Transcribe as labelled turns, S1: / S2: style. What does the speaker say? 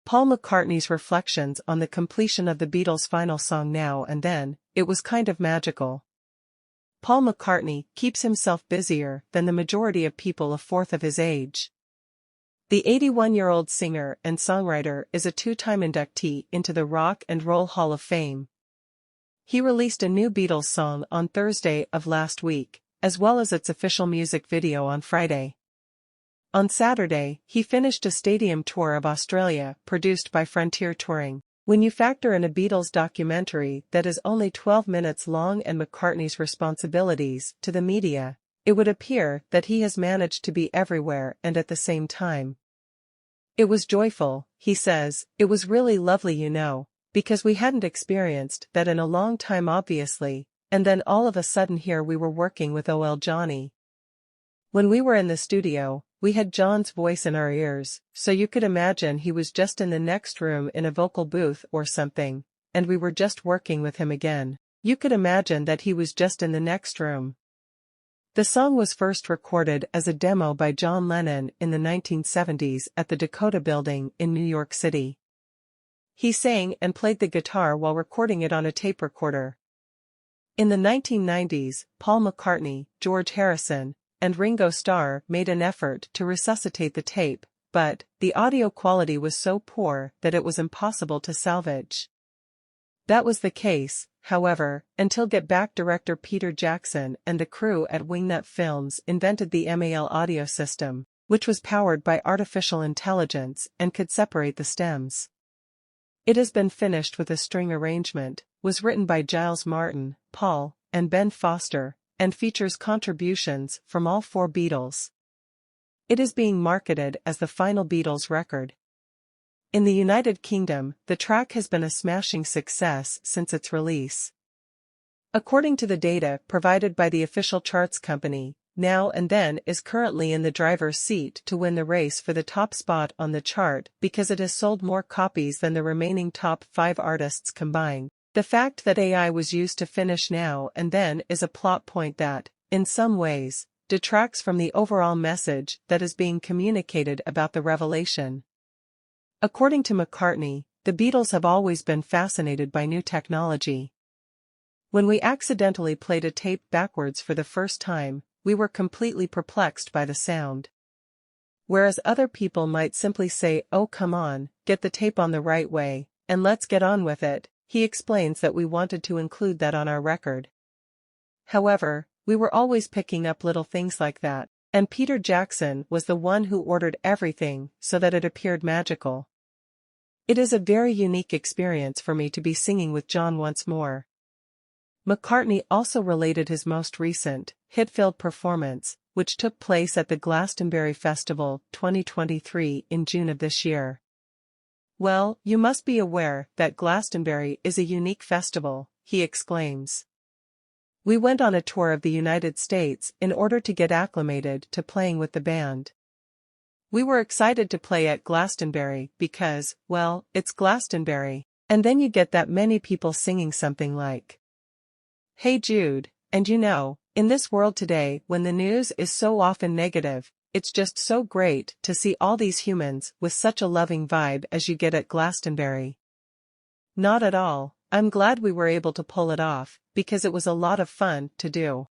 S1: Paul McCartney's reflections on the completion of the Beatles' final song Now and Then, it was kind of magical. Paul McCartney keeps himself busier than the majority of people a fourth of his age. The 81-year-old singer and songwriter is a two-time inductee into the Rock and Roll Hall of Fame. He released a new Beatles song on Thursday of last week, as well as its official music video on Friday. On Saturday, he finished a stadium tour of Australia produced by Frontier Touring. When you factor in a Beatles documentary that is only 12 minutes long and McCartney's responsibilities to the media, it would appear that he has managed to be everywhere and at the same time. It was joyful, he says, it was really lovely because we hadn't experienced that in a long time obviously, and then all of a sudden here we were working with OL Johnny. When we were in the studio, we had John's voice in our ears, so you could imagine he was just in the next room in a vocal booth or something, and we were just working with him again. You could imagine that he was just in the next room. The song was first recorded as a demo by John Lennon in the 1970s at the Dakota Building in New York City. He sang and played the guitar while recording it on a tape recorder. In the 1990s, Paul McCartney, George Harrison, and Ringo Starr made an effort to resuscitate the tape, but the audio quality was so poor that it was impossible to salvage. That was the case, however, until Get Back director Peter Jackson and the crew at WingNut Films invented the MAL audio system, which was powered by artificial intelligence and could separate the stems. It has been finished with a string arrangement, was written by Giles Martin, Paul, and Ben Foster, and features contributions from all four Beatles. It is being marketed as the final Beatles record. In the United Kingdom, the track has been a smashing success since its release. According to the data provided by the official charts company, Now and Then is currently in the driver's seat to win the race for the top spot on the chart because it has sold more copies than the remaining top 5 artists combined. The fact that AI was used to finish Now and Then is a plot point that, in some ways, detracts from the overall message that is being communicated about the revelation. According to McCartney, the Beatles have always been fascinated by new technology. When we accidentally played a tape backwards for the first time, we were completely perplexed by the sound. Whereas other people might simply say, "Oh come on, get the tape on the right way, and let's get on with it," he explains that we wanted to include that on our record. However, we were always picking up little things like that, and Peter Jackson was the one who ordered everything so that it appeared magical. It is a very unique experience for me to be singing with John once more. McCartney also related his most recent, hit-filled performance, which took place at the Glastonbury Festival 2023 in June of this year. "Well, you must be aware that Glastonbury is a unique festival," he exclaims. "We went on a tour of the United States in order to get acclimated to playing with the band. We were excited to play at Glastonbury because, well, it's Glastonbury, and then you get that many people singing something like Hey Jude, and in this world today when the news is so often negative, it's just so great to see all these humans with such a loving vibe as you get at Glastonbury." Not at all. I'm glad we were able to pull it off, because it was a lot of fun to do.